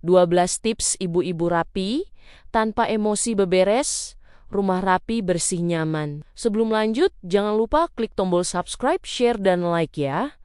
12 tips ibu-ibu rapi, tanpa emosi beberes, rumah rapi bersih nyaman. Sebelum lanjut, jangan lupa klik tombol subscribe, share, dan like ya.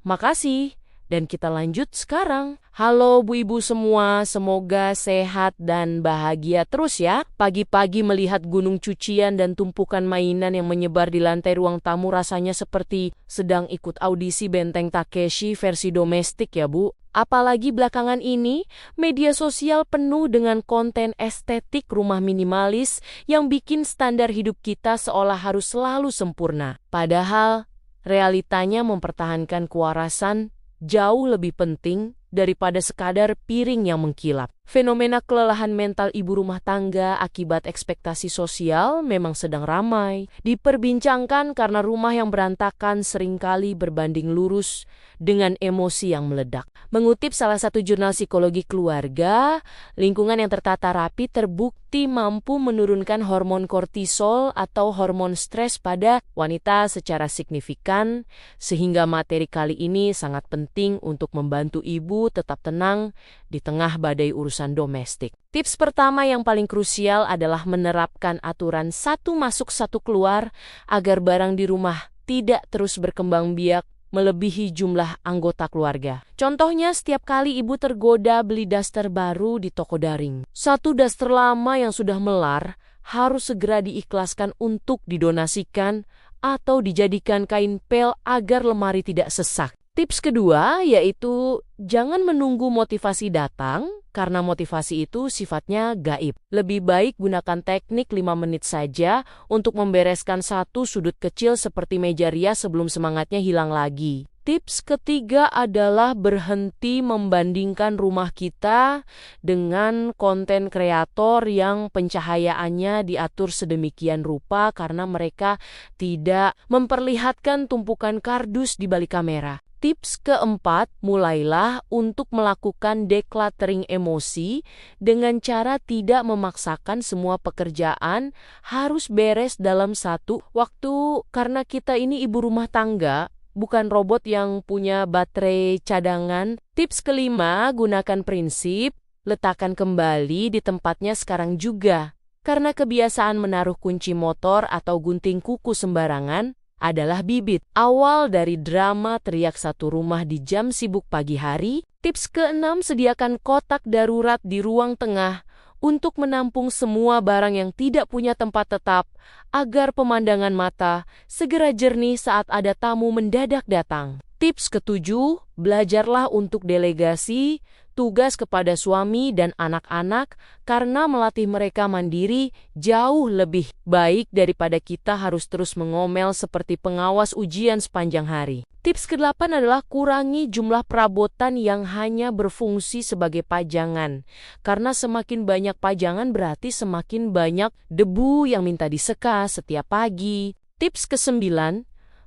Makasih. Dan kita lanjut sekarang. Halo Bu Ibu semua, semoga sehat dan bahagia terus ya. Pagi-pagi melihat gunung cucian dan tumpukan mainan yang menyebar di lantai ruang tamu rasanya seperti sedang ikut audisi Benteng Takeshi versi domestik ya Bu. Apalagi belakangan ini, media sosial penuh dengan konten estetik rumah minimalis yang bikin standar hidup kita seolah harus selalu sempurna. Padahal, realitanya mempertahankan kewarasan jauh lebih penting daripada sekadar piring yang mengkilap. Fenomena kelelahan mental ibu rumah tangga akibat ekspektasi sosial memang sedang ramai diperbincangkan karena rumah yang berantakan seringkali berbanding lurus dengan emosi yang meledak. Mengutip salah satu jurnal psikologi keluarga, lingkungan yang tertata rapi terbukti mampu menurunkan hormon kortisol atau hormon stres pada wanita secara signifikan, sehingga materi kali ini sangat penting untuk membantu ibu tetap tenang di tengah badai urusan domestik. Tips pertama yang paling krusial adalah menerapkan aturan satu masuk satu keluar agar barang di rumah tidak terus berkembang biak melebihi jumlah anggota keluarga. Contohnya, setiap kali ibu tergoda beli daster baru di toko daring, satu daster lama yang sudah melar harus segera diikhlaskan untuk didonasikan atau dijadikan kain pel agar lemari tidak sesak. Tips kedua yaitu jangan menunggu motivasi datang karena motivasi itu sifatnya gaib. Lebih baik gunakan teknik 5 menit saja untuk membereskan satu sudut kecil seperti meja rias sebelum semangatnya hilang lagi. Tips ketiga adalah berhenti membandingkan rumah kita dengan konten kreator yang pencahayaannya diatur sedemikian rupa karena mereka tidak memperlihatkan tumpukan kardus di balik kamera. Tips keempat, mulailah untuk melakukan decluttering emosi dengan cara tidak memaksakan semua pekerjaan harus beres dalam satu waktu karena kita ini ibu rumah tangga, bukan robot yang punya baterai cadangan. Tips kelima, gunakan prinsip, letakkan kembali di tempatnya sekarang juga. Karena kebiasaan menaruh kunci motor atau gunting kuku sembarangan adalah bibit awal dari drama teriak satu rumah di jam sibuk pagi hari. Tips keenam, sediakan kotak darurat di ruang tengah untuk menampung semua barang yang tidak punya tempat tetap agar pemandangan mata segera jernih saat ada tamu mendadak datang. Tips ketujuh, belajarlah untuk delegasi tugas kepada suami dan anak-anak karena melatih mereka mandiri jauh lebih baik daripada kita harus terus mengomel seperti pengawas ujian sepanjang hari. Tips ke-8 adalah kurangi jumlah perabotan yang hanya berfungsi sebagai pajangan. Karena semakin banyak pajangan berarti semakin banyak debu yang minta diseka setiap pagi. Tips ke-9,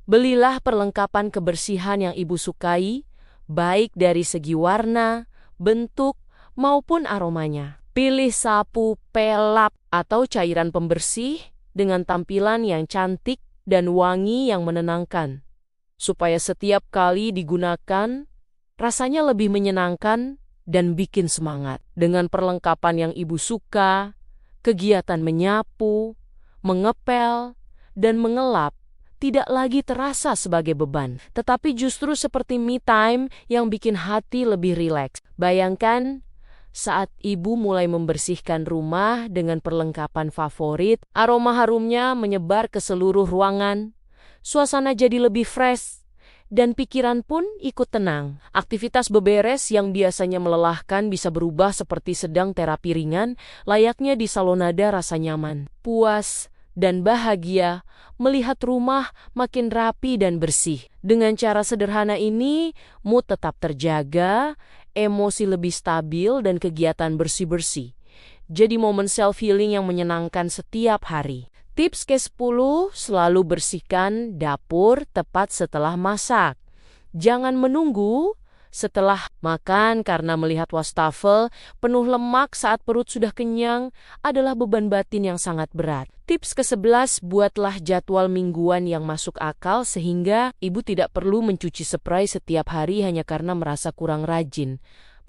belilah perlengkapan kebersihan yang ibu sukai, baik dari segi warna, bentuk, maupun aromanya. Pilih sapu, pelap, atau cairan pembersih dengan tampilan yang cantik dan wangi yang menenangkan. Supaya setiap kali digunakan, rasanya lebih menyenangkan dan bikin semangat. Dengan perlengkapan yang ibu suka, kegiatan menyapu, mengepel, dan mengelap tidak lagi terasa sebagai beban, tetapi justru seperti me time yang bikin hati lebih rileks. Bayangkan saat ibu mulai membersihkan rumah dengan perlengkapan favorit, aroma harumnya menyebar ke seluruh ruangan, suasana jadi lebih fresh, dan pikiran pun ikut tenang. Aktivitas beberes yang biasanya melelahkan bisa berubah seperti sedang terapi ringan, layaknya di salonada rasa nyaman, puas, dan bahagia melihat rumah makin rapi dan bersih. Dengan cara sederhana ini, mood tetap terjaga, emosi lebih stabil, dan kegiatan bersih-bersih jadi momen self-healing yang menyenangkan setiap hari. Tips ke-10, selalu bersihkan dapur tepat setelah masak. Jangan menunggu setelah makan karena melihat wastafel penuh lemak saat perut sudah kenyang adalah beban batin yang sangat berat. Tips ke-11, buatlah jadwal mingguan yang masuk akal sehingga ibu tidak perlu mencuci spray setiap hari hanya karena merasa kurang rajin.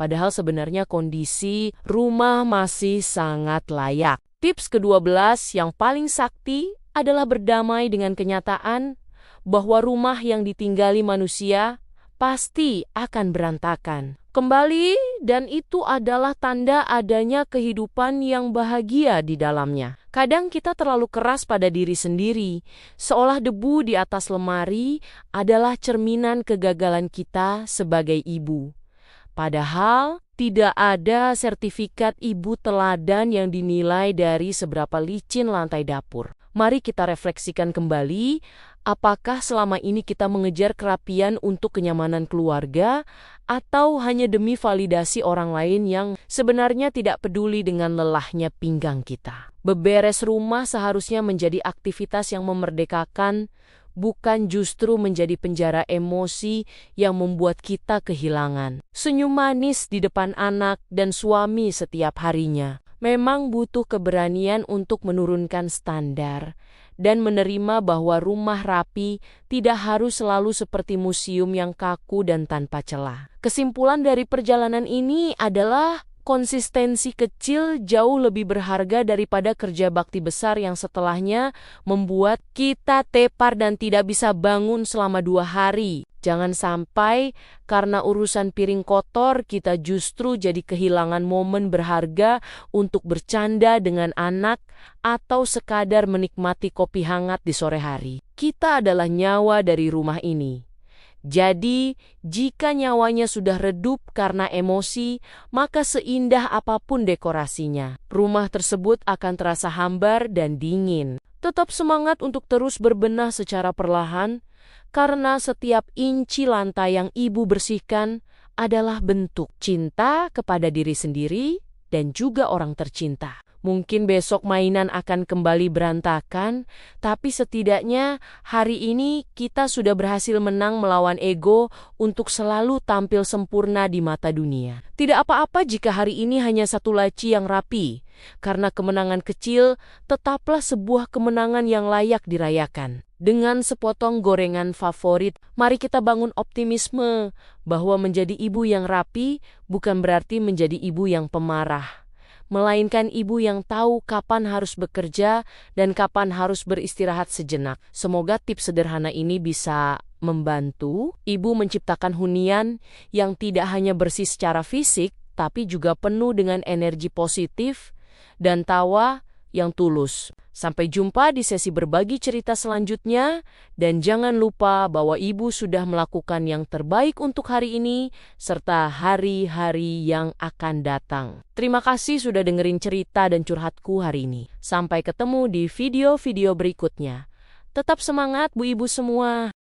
Padahal sebenarnya kondisi rumah masih sangat layak. Tips ke-12 yang paling sakti adalah berdamai dengan kenyataan bahwa rumah yang ditinggali manusia pasti akan berantakan kembali, dan itu adalah tanda adanya kehidupan yang bahagia di dalamnya. Kadang kita terlalu keras pada diri sendiri, seolah debu di atas lemari adalah cerminan kegagalan kita sebagai ibu. Padahal tidak ada sertifikat ibu teladan yang dinilai dari seberapa licin lantai dapur. Mari kita refleksikan kembali, apakah selama ini kita mengejar kerapian untuk kenyamanan keluarga atau hanya demi validasi orang lain yang sebenarnya tidak peduli dengan lelahnya pinggang kita. Beberes rumah seharusnya menjadi aktivitas yang memerdekakan, bukan justru menjadi penjara emosi yang membuat kita kehilangan senyum manis di depan anak dan suami setiap harinya. Memang butuh keberanian untuk menurunkan standar dan menerima bahwa rumah rapi tidak harus selalu seperti museum yang kaku dan tanpa celah. Kesimpulan dari perjalanan ini adalah konsistensi kecil jauh lebih berharga daripada kerja bakti besar yang setelahnya membuat kita tepar dan tidak bisa bangun selama 2 hari. Jangan sampai karena urusan piring kotor kita justru jadi kehilangan momen berharga untuk bercanda dengan anak atau sekadar menikmati kopi hangat di sore hari. Kita adalah nyawa dari rumah ini. Jadi, jika nyawanya sudah redup karena emosi, maka seindah apapun dekorasinya, rumah tersebut akan terasa hambar dan dingin. Tetap semangat untuk terus berbenah secara perlahan, karena setiap inci lantai yang ibu bersihkan adalah bentuk cinta kepada diri sendiri dan juga orang tercinta. Mungkin besok mainan akan kembali berantakan, tapi setidaknya hari ini kita sudah berhasil menang melawan ego untuk selalu tampil sempurna di mata dunia. Tidak apa-apa jika hari ini hanya satu laci yang rapi, karena kemenangan kecil tetaplah sebuah kemenangan yang layak dirayakan. Dengan sepotong gorengan favorit, mari kita bangun optimisme bahwa menjadi ibu yang rapi bukan berarti menjadi ibu yang pemarah, melainkan ibu yang tahu kapan harus bekerja dan kapan harus beristirahat sejenak. Semoga tips sederhana ini bisa membantu ibu menciptakan hunian yang tidak hanya bersih secara fisik, tapi juga penuh dengan energi positif dan tawa yang tulus. Sampai jumpa di sesi berbagi cerita selanjutnya, dan jangan lupa bahwa ibu sudah melakukan yang terbaik untuk hari ini, serta hari-hari yang akan datang. Terima kasih sudah dengerin cerita dan curhatku hari ini. Sampai ketemu di video-video berikutnya. Tetap semangat Bu Ibu semua.